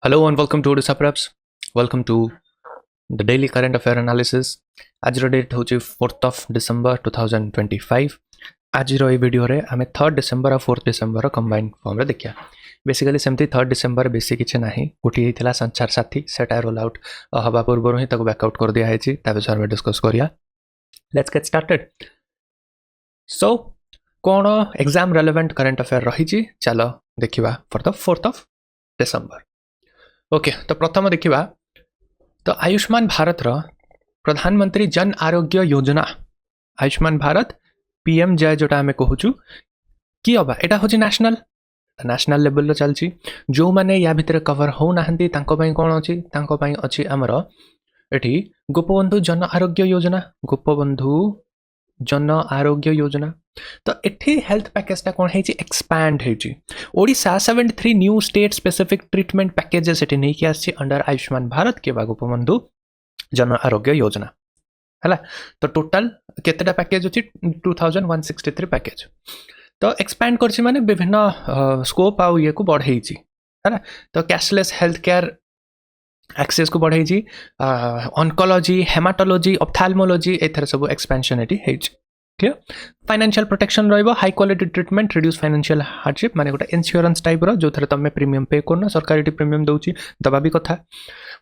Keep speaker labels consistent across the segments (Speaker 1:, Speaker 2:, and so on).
Speaker 1: Hello and welcome to Odisha Preps. Welcome to the daily current affair analysis. आज date हूँ 4th of December 2025. आज video रे आमे 3rd December और 4th December combine form रे देखिया. बेसिकली सेमती 3rd December बेसी किछि नाही. गोटी हितला संचार साथी सेटा रोल आउट हवा पूर्व ही ताको बैकआउट कर दिया है ता विषय में डिस्कस करिया. Let's get started. So cone exam relevant current affair रही छी चलो देखिबा for the 4th of December. Okay तो प्रथम देखिबा तो आयुष्मान भारत रो प्रधानमंत्री जन आरोग्य योजना आयुष्मान भारत पीएम जय जोटा हमें कहूचु कि अबा एटा होची नेशनल लेवल रो चलची जो माने या भीतर कवर हो नाहंती तांको पई कोन अछि तांको पई अछि हमरो एठी गोपबंधु जन आरोग्य योजना तो एठी हेल्थ पैकेज ता कोन हेची एक्सपैंड हेची Odisha 73 new state specific treatment packages एठी नै कि आसी अंडर आयुष्मान भारत के गोपबंधु जन आरोग्य योजना हला. तो टोटल केतेटा पैकेज अछि 2163 पैकेज तो एक्सपैंड करछि माने विभिन्न स्कोप आउ ये को बढ़ेछि हला. तो कैशलेस हेल्थ केयर एक्सेस को बढ़ेछि ऑन्कोलॉजी हेमाटोलॉजी ऑप्थेल्मोलॉजी एथर सब एक्सपेंशन एटी हेछि. क्लियर. फाइनेंशियल प्रोटेक्शन रहिबो high quality treatment reduce financial hardship माने गोटा इंश्योरेंस टाइप रो जो थरे तमे प्रीमियम पे करना सरकारी प्रीमियम दउची दबा भी कथा.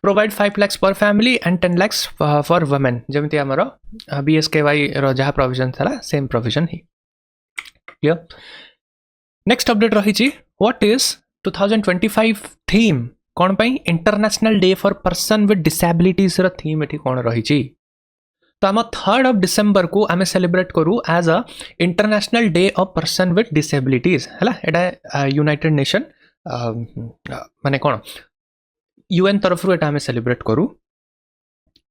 Speaker 1: Provide 5 lakhs per family and 10 lakhs for women जेमति हमरो बीएसकेवाई रो जहा प्रोविजन थला सेम प्रोविजन ही. क्लियर. नेक्स्ट अपडेट रही छी व्हाट इज 2025 थीम कोन पई international day for person with disabilities रो थीम एठी कोन रही छी. तो आम 3rd of December को आम सेलिब्रेट करूँ as a international day of person with disabilities है एटा यूनाइटेड नेशन माने कौन यूएन तरफ रू एटा आम सेलिब्रेट करूँ.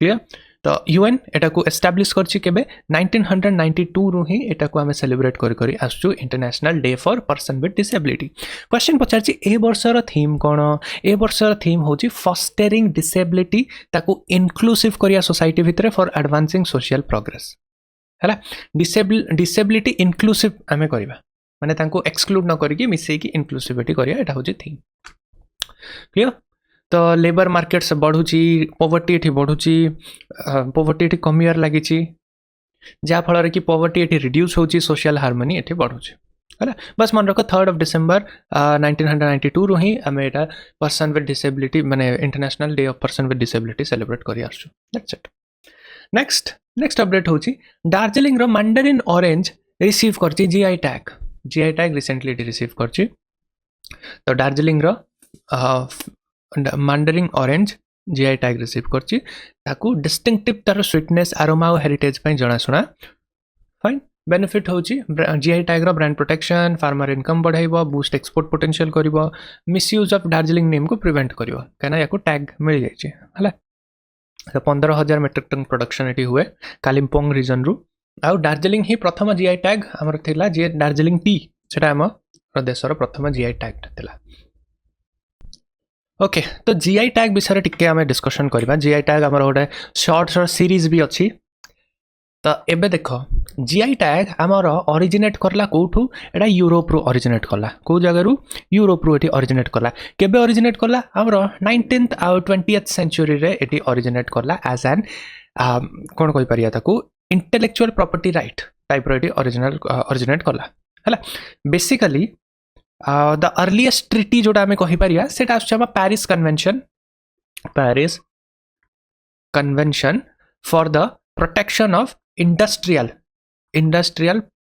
Speaker 1: क्लियर. तो यूएन एटा को एस्टाब्लिश करछि केबे 1992 रु ही एटा को आम सेलिब्रेट करी आसु international day for person with disability. Question पचारछि ए वर्षर थीम कोन ए वर्षर थीम होछि फॉस्टरिंग डिसेबिलिटी ताको इनक्लूसिव करिया सोसाइटी भितरे फॉर एडवांसिंग सोशल प्रोग्रेस हैला. डिसेबिलिटी इनक्लूसिव आमे करबा माने ताको एक्सक्लूड न करिकि मिसै कि इनक्लूसिविटी करिया एटा होछि थीम. क्लियर. तो लेबर मार्केट से बढ़ुची पॉवर्टी एठी बढ़ुची पॉवर्टी एठी कमियार लागिची जा फल कि पॉवर्टी एठी रिड्यूस होची सोशल हार्मनी एठी बढ़ुची है. बस मन रखो 3rd of December 1992 रु ही आम एटा पर्सन विथ डिसेबिलिटी माने international day of person with disability celebrate करी आसु. That's it. नेक्स्ट अपडेट होची दार्जिलिंग रो मैंडरिन ऑरेंज रिसीव करची जीआई टैग रिसेंटली रिसीव करची. तो दार्जिलिंग रो mandarin orange GI tag receive करची ताकू डिस्टिंक्टिव तार स्वीटनेस अरोमा और हेरिटेज पई जणा सुना. फाइन. बेनिफिट होची जीआई टैग रो ब्रांड प्रोटेक्शन फार्मर इनकम बढ़ाइबो बूस्ट एक्सपोर्ट पोटेंशियल करिवो मिसयूज ऑफ दार्जिलिंग नेम को प्रिवेंट करिवो काना याको टैग मिल जायछि हला. तो 15,000 मेट्रिक टन प्रोडक्शन एटी हुए कालिम्पोंग रीजन रु आ दार्जिलिंग ही प्रथम जीआई टैग हमर थिला जे दार्जिलिंग टी सेटा हम देशर प्रथम जीआई टैग थिला. ओके तो जीआई टैग विषय टिके आम डिस्कशन करबा. जीआई टैग हमर गोटे शॉर्ट्स सीरीज भी अच्छी. तो एबे देखो जीआई टैग हमर ओरिजिनेट करला कोठू एटा यूरोप रु ओरिजिनेट करला को जगह रु यूरोप रु एटी ओरिजिनेट करला केबे ओरिजिनेट करला हमर 19th और 20th सेंचुरी रे एटी ओरिजिनेट करला एज एन कोन कोइ परिया ताकू इंटेलेक्चुअल प्रॉपर्टी राइट टाइप रो एटी ओरिजिनेट करला हला. बेसिकली द अर्लीएस्ट ट्रिटी जोटा आम कहीपर से Paris convention for the protection of industrial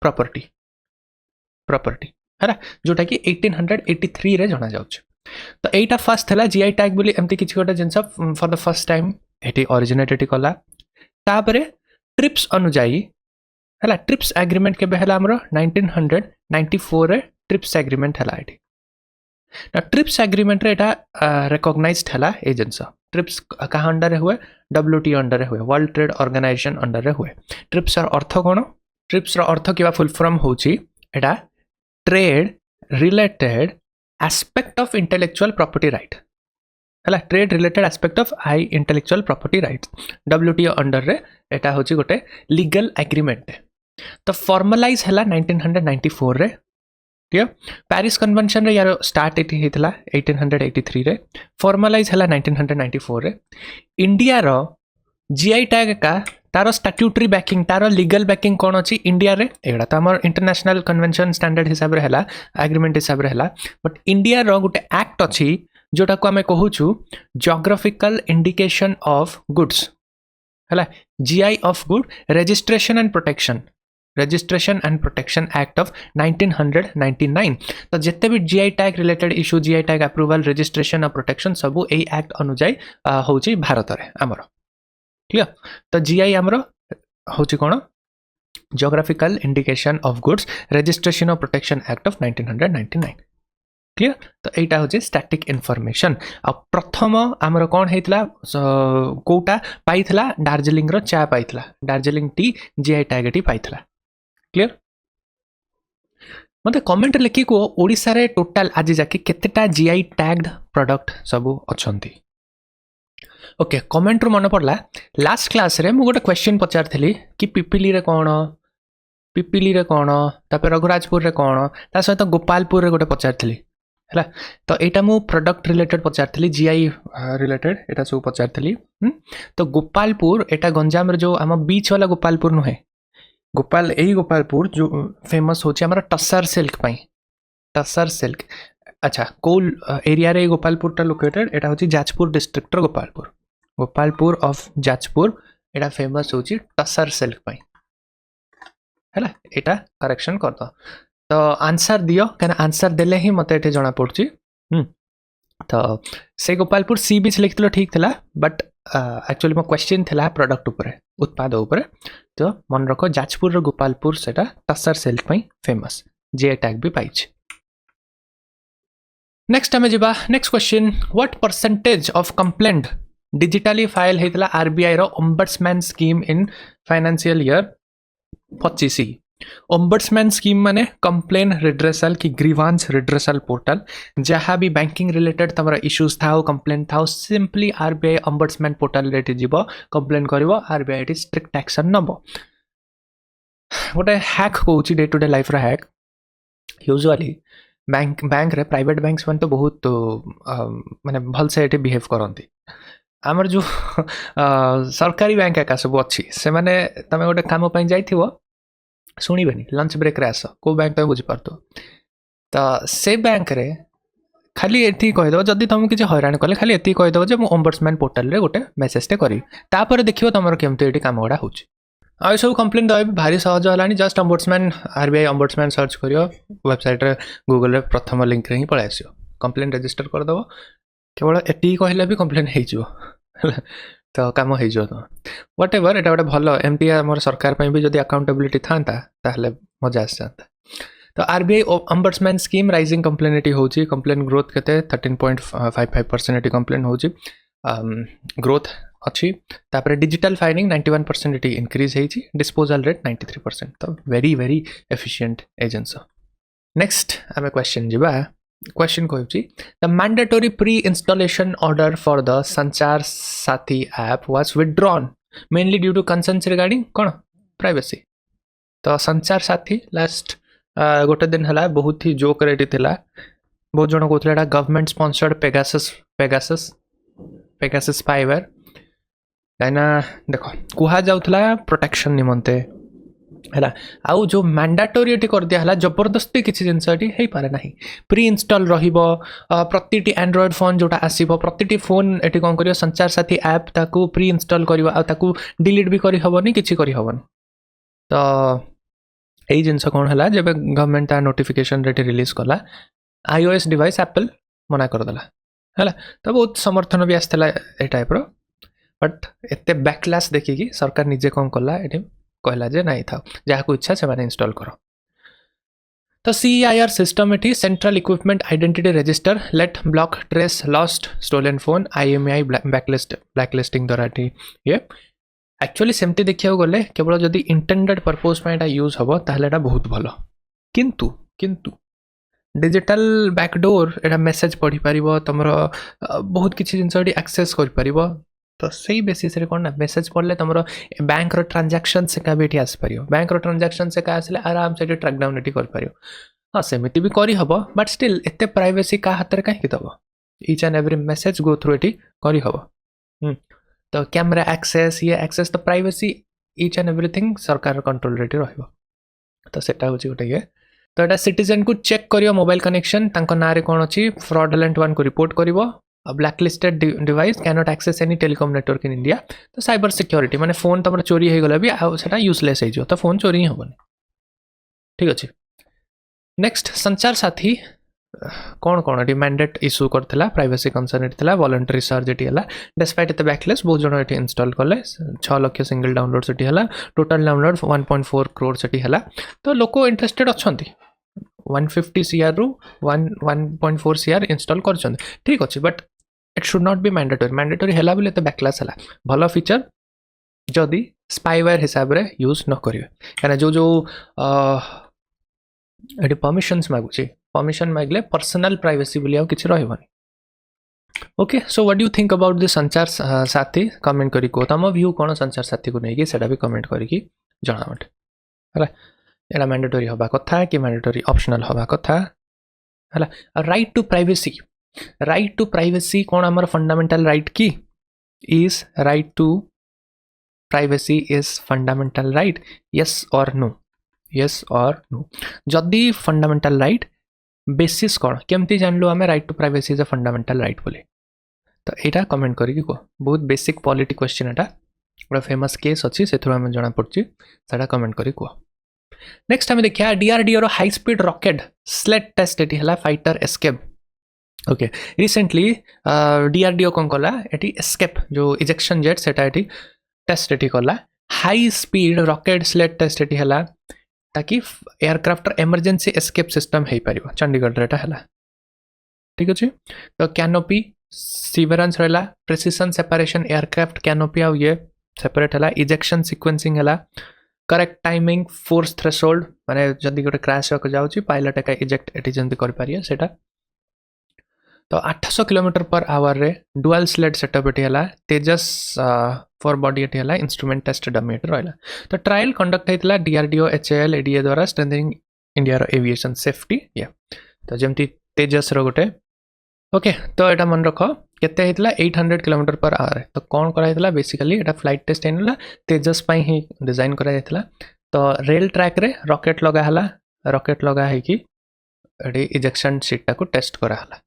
Speaker 1: property है जोटा कि 1883 रे जना जाउछ. तो एटा फर्स्ट थला जीआई टैग बोली एमती किछि गोटे जिंस फॉर द फर्स्ट टाइम एटी ओरिजिनेट एटी कला. तापरे ट्रिप्स अनुजाई हला ट्रिप्स एग्रीमेंट केबे हला हमरो 1994 रे ट्रिप्स एग्रीमेंट हला एठी. ना ट्रिप्स एग्रीमेंट रे एटा रिकॉग्नाइज्ड हला ए जिंस ट्रिप्स कहाँ अंडर हुए WTO अंडर हुए वर्ल्ड ट्रेड ऑर्गेनाइजेशन अंडर हुए. ट्रिप्स अर्थ कोन ट्रिप्स रो अर्थ किबा फुल फॉर्म होची एटा trade related aspect of intellectual property right हला trade related aspect of high intellectual property rights WTO under रे एटा होची गोटे लीगल एग्रीमेंट. तो फॉर्मलाइज हला 1994 रे ठीक है पेरिस कन्वेंशन रे यार स्टार्ट एटी हेतला 1883 रे फॉर्मलाइज हला 1994 रे इंडिया रो जीआई टैग का तार स्टैट्यूटरी बैकिंग तार लीगल बैकिंग कौन अच्छी इंडिया रे एड़ा तो आम इंटरनेशनल कन्वेंशन स्टैंडर्ड हिसाब रे हला एग्रीमेंट हिसाब रे हला बट इंडिया रो गोटे एक्ट अच्छी जोटा को आम कहूँ जियोग्राफिकल इंडिकेशन ऑफ गुड्स है GI of good registration and protection act of 1999 तो जिते भी GI tag related issue GI tag approval registration और प्रोटेक्शन सबू यही एक्ट अनुजाई होची भारत रे आमर क्लियर तो जीआई आमर होची कोन geographical indication of goods registration और प्रोटेक्शन एक्ट ऑफ 1999 क्लियर तो यहाँ हूँ स्टैटिक इनफॉरमेशन आ प्रथम आमर कौन होता कौटा पाई दार्जिलिंग चा पाई Darjeeling tea GI tag tea पाई क्लियर मत कमेंट लिखी को ओडिशा रे टोटाल आज जाके केतेटा जीआई टैग्ड प्रोडक्ट सबू अच्छी ओके कमेंट रू मन पड़ला लास्ट क्लास रे मु गोटे क्वेश्चन पचारि कि पिपिली रे कौन तापर रघुराजपुर रे कौन ता सहित गोपालपुर रे गोटे पचारि है तो यहाँ मु प्रोडक्ट रिलेटेड पचारि जीआई रिलेटेड यहाँ सब पचारि तो गोपालपुर यहाँ गंजाम जो आम बीच वाला गोपालपुर नुहे गोपालपुर जो फेमस होची हमारा टसर सिल्क अच्छा कोल एरिया रे गोपालपुर टा लोकेटेड यहाँ हूँ जाजपुर डिस्ट्रिक्ट गोपालपुर ऑफ जाजपुर यहाँ फेमस होची टसर सिल्क है यहाँ करेक्शन कर दो तो आंसर दियो क्या आंसर देले ही मत ये जना पड़ी तो से गोपालपुर सी बीच लिखिल ठीक था बट एक्चुअली मो क्वेश्चन था प्रोडक्ट उपरे उत्पाद उपरे तो मन रख जाजपुर गोपालपुर से tussar silk famous GI tag भी पाई नेक्स्ट आम जा next question what percentage of complaint digitally file होता आरबीआई रो ombudsman scheme in financial year 25 ombudsman scheme माने कंप्लेन रिड्रेसल की ग्रीवांस रिड्रेसल पोर्टल जहाँ भी बैंकिंग रिलेटेड तमरा इश्यूज था कंप्लेन था सिंपली आरबीआई ओम्बड्समैन पोर्टल रे जीव कंप्लेन करिवो आरबीआई स्ट्रिक्ट एक्शन नब गोटे हैक कहूँ day to day life hack usually bank रे प्राइवेट बैंक्स मान तो बहुत माने भल से ये बिहेव करती आमर जो सरकारी बैंक एका सब अच्छी से माने तमे गोटे काम जाइथिवो शुणबेनि लंच ब्रेक रे आस को बैंक तुम बुझीपार तो से बैंक रे खाली ये कहीदेव जदि तुम किसी हैरान कले खाली ये कहीदेव जो ओम्बड्समैन पोर्टल रे गोटे मेसेजटे करी तापर देखियो तुम केमती ये काम गुड़ा हो सब कंप्लेन दे भारी सहज है just ombudsman RBI ombudsman search करियो वेबसाइट रे गूगल रे प्रथम लिंक रे ही पळै आसियो कंप्लेन रजिस्टर करदेव केवल ये कहले भी कंप्लेन हो तो कम हो व्हाट एवर एटा गोटे भल एमती आम सरकार भी जब अकाउंटेबिलिटी था मजा आस जाता तो RBI ombudsman scheme rising complain ये होची कंप्लेन ग्रोथ केते 13.55% ये कंप्लेन होची ग्रोथ अच्छी तापर डिजिटल फाइलिंग 91% ये इंक्रीज होती डिस्पोजल रेट 93% तो very very efficient agency next आम क्वेश्चन जा क्वेश्चन कहूँ the mandatory pre installation order for the Sanchar Saathi app was withdrawn mainly due to concerns regarding कौन प्राइवेसी तो संचार साथी लास्ट गोटे दिन है बहुत ही जोक रेट था बहुत जन कहते गवर्नमेंट स्पॉन्सर्ड पेगासस स्पाईवेयर कहीं देख कह जाऊला प्रोटेक्शन निमंते है आउ जो मैंडेटरी ये कर दिया जबरदस्ती किसी जिनस हो पारे ना प्री इनस्टॉल प्रति एंड्रॉइड फोन जोटा आसो प्रति फोन ये कौन कर संचार साथी ऐप ताकू प्री इनस्टॉल कर डिलीट भी करहबनी कि करहबनी तो यही जिनस कौन है जब गवर्नमेंट नोटिफिकेशन रेट रिलीज कला iOS डिवाइस एप्पल मना करदेला है तो बहुत समर्थन भी आसला ए टाइप बट एत बैकलैश देखिकी सरकार निजे कौन कला ये कहला जे नहीं था जहाँ को इच्छा से मैंने इंस्टॉल करो तो CIR सिस्टम ये central equipment identity register let block trace lost stolen phone IMEI blacklisting द्वारा ये एक्चुअली सेमती देखा गले केवल जदि इंटेंडेड पर्पज यूज हम ताहले बहुत भल किंतु डिजिटल बैकडोर एटा मेसेज पढ़ी पार तुम बहुत किसी जिनस एक्सेस कर तो सही बेसिस रे कौन ना मेसेज पढ़ले तुम बैंक ट्रांजैक्शन से क्या भी आसपार बैंक ट्रांजैक्शन से क्या आसले आराम से ट्रैक डाउन ये कर हाँ सेमिति भी करी हबो बट स्टिल एते प्राइवेसी का हाथ रे काहे दबो each and every message go through एटी करी हबो तो कैमरा एक्सेस ये एक्सेस तो प्राइवेसी ईच एंड एवरीथिंग सरकार कंट्रोल रेटी रहइबो तो सेटा होची गोटे ये तो एटा सिटीजन को चेक करियो मोबाइल कनेक्शन तांको नारे कोन अछि फ्रॉडलेंट वन को रिपोर्ट करिवो blacklisted device can not access any telecom network in India तो साइबर सिक्योरिटी माने फोन तमरा चोरी हे गला भी आ सेटा यूजलेस हे जो तो फोन चोरी होबनी ठीक अछि नेक्स्ट संचार साथी कौन कौन ये मैंडेट इश्यू करथिला प्राइवेसी कंसर्न एथिला वॉलंटरी सर्च एटी हला डिस्पाइट एते बैकलेस बहुत जण एटी इंस्टॉल करले 6 लाख सिंगल डाउनलोड सेटी हला टोटल डाउनलोड 1.4 करोड़ सेटी हला तो लोको इंटरेस्टेड अछंती 150 सीआर रु 1.4 सीआर इंस्टॉल करछन ठीक अछि but it should not be mandatory हला बिले तो बैकलेस हला भलो फीचर जदी स्पाईवेयर हिसाब रे यूज न करिवे काना जो एटी परमिशंस मागुची परमिशन मागले पर्सनल प्राइवेसी बोली आ किछि रहबनी okay so what do you think about this Sanchar Saathi comment करी को तम व्यू कोन संचार साथी को नेकी सेटा भी कमेंट करी की जणावट हला एला मैंडेटरी होबा कथा कि मैंडेटरी ऑप्शनल होबा कथा हला राइट टू प्राइवेसी कोन हमर फंडामेंटल राइट की is right to privacy is fundamental right yes और नो जदि फंडामेंटल राइट बेसिस कौन केमती जानलु आमे right to privacy is a fundamental right बोली तो एटा कमेंट करिकी को बहुत बेसिक पॉलिटी क्वेश्चन एटा बड़ा फेमस केस अछि सेथुरा हम जाना पड़छि सेटा कमेंट करी को नेक्स्ट हम देखिया डीआरडीओ रो high speed rocket sled test एटी हला fighter escape okay recently DRDO कोन कला एटी एस्केप जो इजेक्शन जेट सेटा एटी टेस्ट एटी कला high speed rocket sled test एटी हला ताकि एयरक्राफ्ट इमरजेंसी एस्केप सिस्टम हे परिबो चंडीगढ़ रेटा हला ठीक अछि तो कैनोपी सीवरेंस रहला प्रिसिशन सेपरेशन एयरक्राफ्ट कैनोपी आ ये सेपरेट हला इजेक्शन सीक्वेंसिंग हला करेक्ट टाइमिंग फोर्स थ्रेशोल्ड माने जदी गोटे क्रैश होक जाउची पायलट का इजेक्ट एटी जंती कर पारिया सेटा तो 800 किलोमीटर पर आवर रे डुअल स्लेट सेटअप एटी हला तेजस फॉर बॉडी एटी हला इंस्ट्रूमेंट टेस्ट डमी एटी रहला तो ट्रायल कंडक्ट हेतला डीआरडीओ एचएएल एडीए द्वारा स्ट्रेंथनिंग इंडिया रो एविएशन सेफ्टी या तो जेमती तेजस रो गोटे ओके तो एटा मन रखो केते हेतला 800 किलोमीटर पर आवर तो कोन करा हेतला बेसिकली एटा फ्लाइट टेस्ट एनला तेजस पई ही डिजाइन करा हेतला तो रेल ट्रैक रे रॉकेट लगा है कि एडी इजेक्शन सीट को टेस्ट करा हला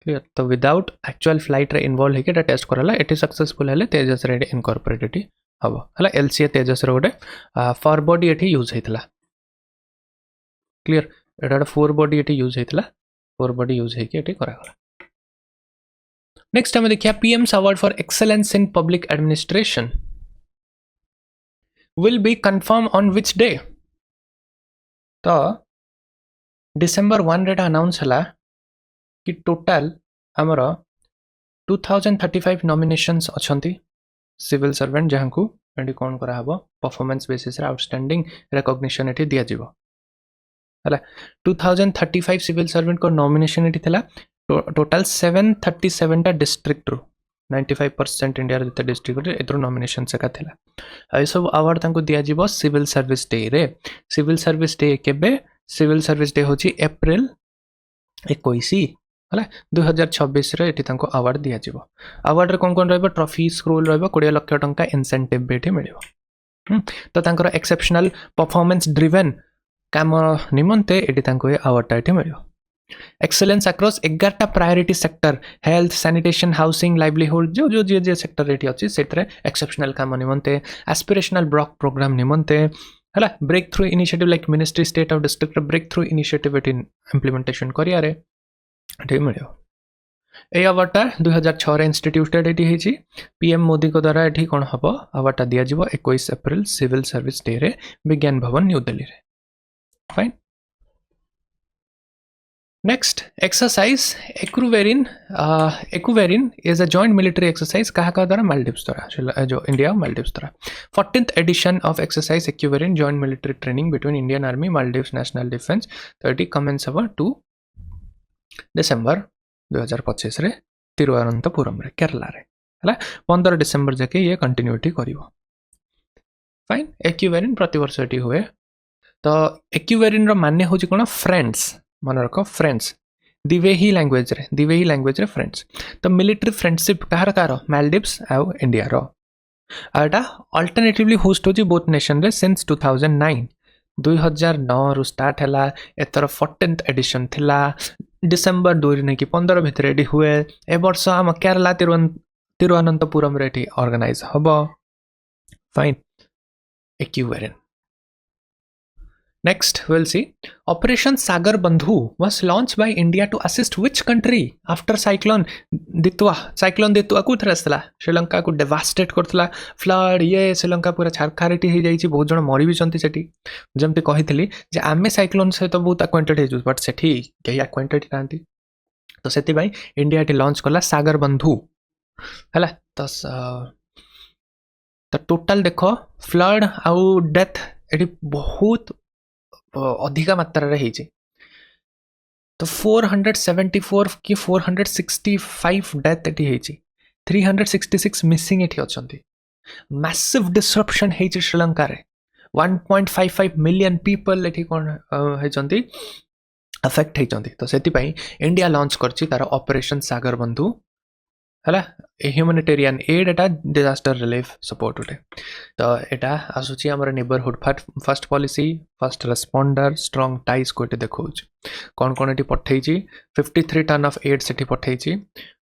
Speaker 1: क्लियर तो विदाउट एक्चुअल फ्लाइट रे इन्वॉल्व है कि टेस्ट करला एटी सक्सेसफुल हेले तेजस रे इनकॉर्पोरेट एटी हबो हला एलसीए तेजस रे गोटे फॉर बॉडी एटी यूज हेतला क्लियर एटा फोर बॉडी एटी यूज हेतला फोर बॉडी यूज है कि एटी करा गला नेक्स्ट हम देखिया PM's award for excellence in public administration will be confirm on which day तो डिसेंबर 1 रेटा अनाउंस हला कि टोटल हमर 2035 नॉमिनेशंस अछंती सिविल सर्वेंट जहां को एडी कोन करा हबो परफॉर्मेंस बेसिस रे आउटस्टैंडिंग रिकॉग्निशन एटी दिया जिवो हला 2035 सिविल सर्वेंट को नॉमिनेशन एटी थला टोटल 737 टा डिस्ट्रिक्ट रो 95% इंडिया रे डिस्ट्रिक्ट रे एतरो नॉमिनेशन से का थला आ सब अवार्ड तांको दिया जिवो सिविल सर्विस डे रे सिविल सर्विस डे केबे सिविल सर्विस डे होची अप्रैल 21 हला 2026 रे एटी तांको अवार्ड दिया जिवो अवार्ड रे कोन रहबो ट्रॉफी स्क्रोल रहबो 20 लाख टंका इंसेंटिव बेठी मिलियो तो तांकर एक्सेप्शनल परफॉर्मेंस ड्रिवन काम निमंते एटी तांको अवार्ड एटी मिलियो एक्सेलेंस अक्रॉस 11टा priority sector health sanitation housing livelihood जो सेक्टर रेटी अछि सेटरे एक्सेप्शनल काम निमंते एस्पिरेशनल ब्लॉक प्रोग्राम निमंते हला breakthrough initiative like ministry state of district breakthrough initiative एटी इंप्लीमेंटेशन करिया रे एटी मिलियो ए अवार्डटा 2006 रे इंस्टीट्यूटेड एटी हेची पीएम मोदी को द्वारा एटी कोन हबो अवार्डटा दिया जिवो 21 अप्रैल सिविल सर्विस डे रे विज्ञान भवन न्यू दिल्ली रे fine next exercise Ekuverin is a joint military exercise कहा द्वारा मालदीव्स द्वारा जो इंडिया और मालदीव्स द्वारा 14th edition of exercise Ekuverin joint military training between Indian army Maldives national defence 30 commence हबो 2 डिसेंबर 2025 रे तिरुवनंतपुरम रे केरला रे हला 15 डिसेंबर जाके ये कंटिन्यूटी करिवो फाइन एक्वेरिन प्रति वर्ष एटी हुए तो एक्यूवेरिन रो माने होची कोन फ्रेंड्स मन रख फ्रेंड्स दिवेही लैंग्वेज रे फ्रेंड्स तो मिलिट्री फ्रेंडशिप कहार कहार मालदीव्स आउ इंडिया रो एटा अल्टरनेटिवली होस्ट होची बोथ नेशन रे सिंस 2009 2009 रु स्टार्ट हैला एतर 14th एडिशन थिला डिसेंबर 2 ने कि 15 भितर एडी हुए ए वर्ष हम केरला तिरुवनंतपुरम रे ऑर्गेनाइज हबो fine Ekuverin Next, we'll see. Operation Sagar Bandhu was launched by India to assist which country after cyclone Ditwa? Cyclone Ditwa को थरसला श्रीलंका को devastate करतला फ्लड ये श्रीलंका पूरा छारखारिटी हो जाई छि बहुत जण मरि भी चंती सेठी जेमते कहितली जे आमे साइक्लोन से तो बहुत acquainted हे बट सेठी केही acquainted नांती तो सेति भाई इंडिया टी लॉन्च करला सागर बंधु हला तो टोटल देखो फ्लड आउ डेथ एटी बहुत अधिका मात्रा रे हिजे तो 474 कि 465 डेथ एटी हिजे 366 मिसिंग एटी अछंती मैसिव डिसरप्शन हिजे श्रीलंका रे 1.55 मिलियन पीपल एटी कोन हेचंती अफेक्ट हेचंती तो सेति पई इंडिया लॉन्च करछि तार ऑपरेशन सागर बंधु हला ह्यूमैनिटेरियन एड एटा डिजास्टर रिलीफ सपोर्ट उठे तो एटा आसुची हमर neighbourhood first policy first responder strong ties को एटे देखौछ कोन कोन एटी पठैछि 53 टन ऑफ एड सेठी पठैछि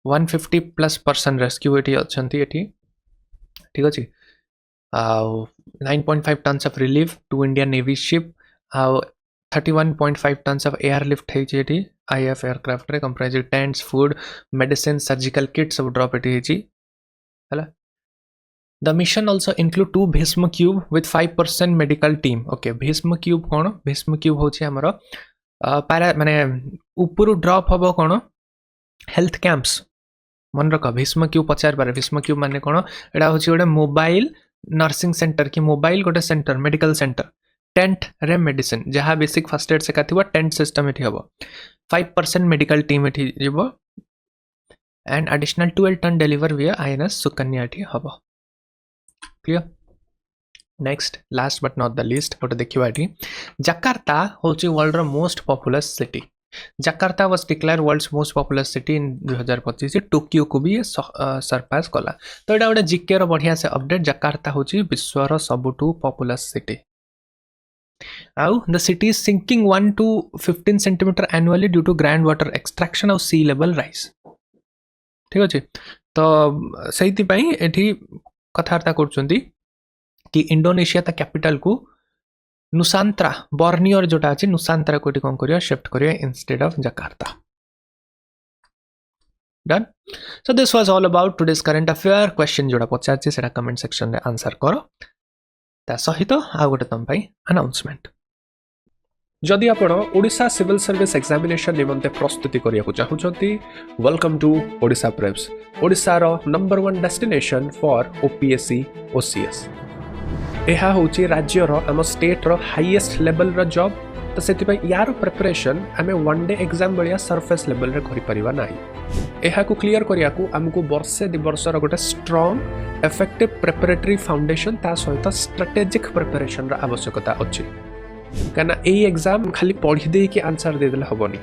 Speaker 1: 150 प्लस पर्सन रेस्क्यू एटी अछंती एटी ठीक अछि 9.5 tons of relief to Indian Navy ship 31.5 tons of airlift हेछि एटी IF aircraft रे comprise tents food medicine surgical kits सब drop एटी हेछि हला the mission also include 2 Bhisma cube with 5% medical team okay Bhisma cube cone Bhisma cube होछि हमरो पारा माने ऊपर ड्रॉप हबो कोन हेल्थ कैंप्स मन रख Bhisma cube पचार बारे Bhisma cube माने कोन एडा होछि गोटे मोबाइल नर्सिंग सेंटर की मोबाइल गोटे सेंटर मेडिकल सेंटर टेंट रे मेडिसिन जहाँ बेसिक फर्स्ट एड से काथिबो टेंट सिस्टम एठी हबो 5% मेडिकल टीम एठी जिवो and additional 12 tonne deliver via INS Sukanya एठी हबो clear next last but not the least गोटे देखिबा एठी जकार्ता होची वर्ल्ड रो most populous city Jakarta was declare world's most populous city in 2025 Tokyo को भी सरपास कला तो एटा गोटे जीके रो बढ़िया से अपडेट जकार्ता होची विश्व रो सबटू populous city Now, the city is sinking 1 to 15 centimeter annually due to groundwater extraction और sea level rise. ठीक अछि तो सहीति पई एठी कथार्ता करचंती कि इंडोनेशिया ता कैपिटल को नुसांत्रा बॉर्नियर जोटा अछि नुसांत्रा कोटी कोन करिया शिफ्ट करिया instead of Jakarta done so this was all about today's current affair question जोटा पचाछि सेटा कमेंट सेक्शन रे आंसर करो ता सहित आ गोटे तुम पाई अनाउंसमेंट जदि आपण ओडिशा सिविल सर्विस एग्जामिनेशन निमंते प्रस्तुति करिया को चाहुछंती welcome to Odisha preps Odisha रो number 1 destination for OPSC OCS एहा होची राज्य रो हम स्टेट रो हाईएस्ट लेवल रो जॉब तो सेति पई यार प्रिपरेशन हमें वन डे एग्जाम बलिया सरफेस लेवल रे करि परिबा नाही एहा को क्लियर करिया को हमको वर्षे दि वर्ष रो गोटे स्ट्रांग इफेक्टिव प्रिपरेटरी फाउंडेशन ता सहित स्ट्रेटेजिक प्रिपरेशन रो आवश्यकता अछि काना ए एग्जाम खाली पढ़ी दे कि आंसर दे देला हबनी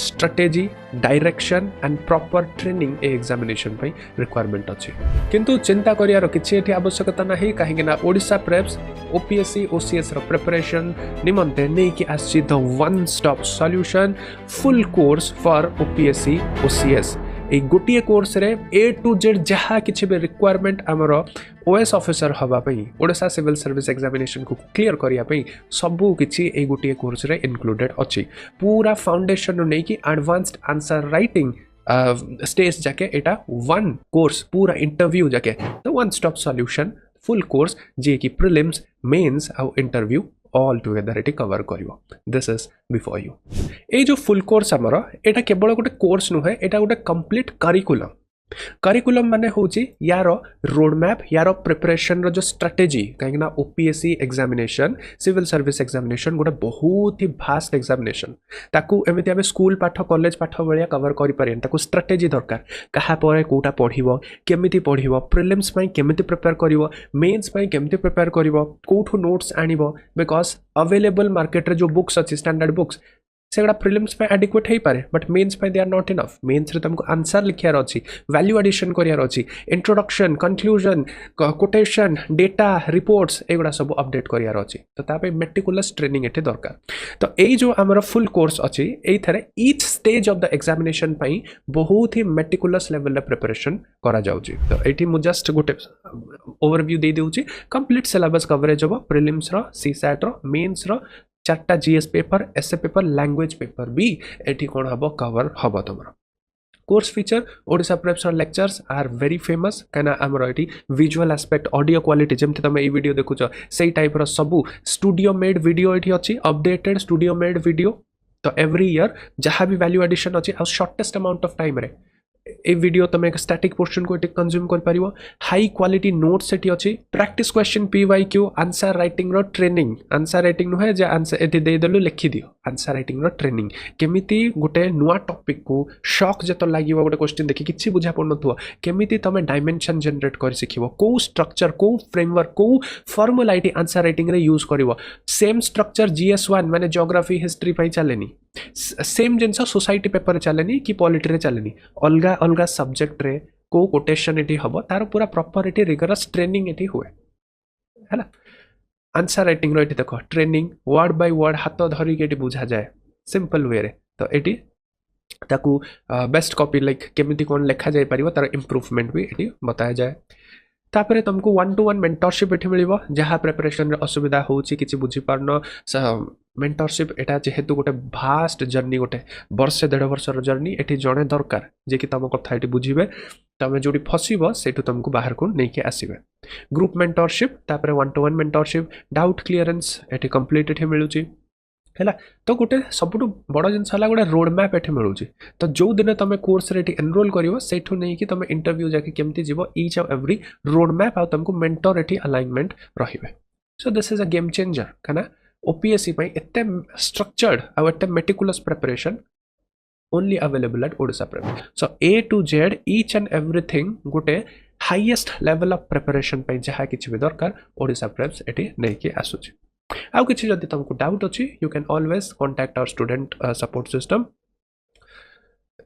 Speaker 1: strategy direction and proper training ए एग्जामिनेशन पई रिक्वायरमेंट अछि किंतु चिंता करिया रो किछि एठी आवश्यकता नाही काहे कि ना ओडिशा प्रेप्स OPSC OCS रो प्रिपरेशन निमंते नै कि आछि the one stop solution full course for OPSC OCS ए गोटिए कोर्स रे A to Z जहा किछि बे रिक्वायरमेंट हमरो OS ऑफिसर हवा पई ओडिशा सिविल सर्विस एग्जामिनेशन को क्लियर करिया पई सबु किछि ए गोटिए कोर्स रे इंक्लूडेड अछि पूरा फाउंडेशन नै कि एडवांस्ड आंसर राइटिंग स्टेज जाके एटा वन कोर्स पूरा इंटरव्यू जाके the one stop solution full course जे कि प्रीलिम्स मेंस और इंटरव्यू ऑल टुगेदर एटी कवर करिवो दिस इज बिफोर यू ए जो फुल कोर्स हमरो एटा केवल गोटे कोर्स नुहे एटा गोटे कंप्लीट करिकुलम करिकुलम माने होची यार रोड मैप यार प्रिपरेशन रो जो स्ट्रेटेजी कहीं ना OPSC examination civil service examination गोटे बहुत ही भास्ट एग्जामिनेशन ताकू एमती आम स्कूल पाठ कॉलेज पाठ भाया कवर करें ताकू स्ट्रेटेजी दरकार क्या कौटा पढ़ो केमिति पढ़ो प्रिलिम्स केमिति प्रिपेयर कर मेन्स केमिति प्रिपेयर कर कौठू नोट्स आण बिकॉज अवेलेबल मार्केट रे जो बुक्स अच्छी स्टैंडर्ड बुक्स सेगुड़ा प्रिलिम्स पे एडिक्वेट हो पारे बट मेन्स पे they are not enough mains रे तुमको आंसर लिखार अच्छी वैल्यू एडिशन करार अच्छी introduction conclusion quotation data reports एगुड़ा सब अपडेट करार अच्छी तो तापे मेटिकुलस ट्रेनिंग एटे दरकार तो यही जो आमर फुल कोर्स अच्छी ये each stage of the examination पाई बहुत ही मेटिकुलस लेवल प्रिपरेशन करा जाउची तो एठी मु जस्ट गोटे ओवरव्यू दे देउची कंप्लीट सिलेबस कवरेज हो प्रिलिम्स रो सीसैट रो मेन्स रो 4टा GS paper essay paper language paper भी एठी कोन हबो कवर हबो तमरो course feature Odisha preps lectures are very famous कना हमर एठी विजुअल एस्पेक्ट ऑडियो क्वालिटी जेमते तमे ई वीडियो देखुछ सेही टाइप रो सबु स्टूडियो मेड वीडियो एठी अछि अपडेटेड स्टूडियो मेड वीडियो तो एवरी ईयर जहाँ भी वैल्यू एडिशन अच्छी आ शॉर्टेस्ट अमाउंट ऑफ टाइम रे ए वीडियो तुम एक स्टैटिक पोर्शन को कंज्यूम कर पारिबो हाई क्वालिटी नोट्स एटी अछि practice question PYQ answer writing रो ट्रेनिंग आंसर राइटिंग नुहे जे आंसर एटी दे देलु लिखि दियो आंसर राइटिंग रो ट्रेनिंग केमिति गोटे नुआ टॉपिक को शॉक जतो लागिबो गोटे क्वेश्चन देखि किछि बुझा पड़नथुवा केमिति तमे डायमेंशन जनरेट कर सिखिबो को स्ट्रक्चर को फ्रेमवर्क को फॉर्मूला एटी आंसर राइटिंग रे यूज करिवो सेम स्ट्रक्चर जीएस1 माने ज्योग्राफी हिस्ट्री पई चलेनी सेम जिनस सोसाइटी पेपर चलेनी कि पॉलिटी रे चलेनी अलगा अलगा सब्जेक्ट रे को कोटेशन एटी हबो तार पूरा proper eighty rigorous training eighty हुए हैला आंसर राइटिंग रो एटी देखो ट्रेनिंग वर्ड बाय वर्ड हाथ धरी के एटी बुझा जाए सिंपल वे रे तो एटी ताकू बेस्ट कॉपी लाइक केमिति कोन लिखा जाय परिबो तार इंप्रूवमेंट भी एटी बताया जाए तापरे तुमको 1-to-1 मेंटरशिप एठी मिलिबो जहाँ प्रिपरेशन रे असुविधा होउची किछि बुझी पारनो मेंटरशिप एटा जेहेतु गोटे भास्ट जर्नी गोटे वर्षे 1.5 वर्षर जर्नी एठी जणे दरकार जे कि तुम कथा एठी बुझिबे तमे जोडी फसिबो सेठु तुमको बाहर को नेके आसीबे ग्रुप मेंटरशिप तापरे 1-to-1 मेंटरशिप डाउट क्लियरेंस एठी कंप्लीट एठी मिलुची हैला तो गोटे सबुठु बड़ जिनस हला गोटे रोड मैप एठी मिलुची तो जो दिन तुम कोर्स रे एठी एनरोल करिवो सेठु नै कि तुम इंटरव्यू जाके केमती जीवो each of every road map आ तुमको मेंटर एठी अलाइनमेंट रहिबे so this is a game changer कना ओपीएससी पई एते स्ट्रक्चर्ड आ एते meticulous preparation only available at Odisha prep so A to Z each and everything गोटे हाईएस्ट लेवल ऑफ प्रिपरेशन पई जहा किछि भी दरकार ओडिशा प्रेप्स एठी नै कि आसुची आउ किछि जदि तुमको डाउट अछि you can always contact our student support system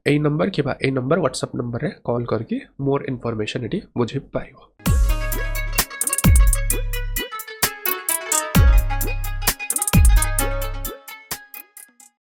Speaker 1: ए नंबर के बा ए नंबर व्हाट्सएप नंबर रे कॉल करके मोर इन्फॉर्मेशन एटी बुझि पाइबो।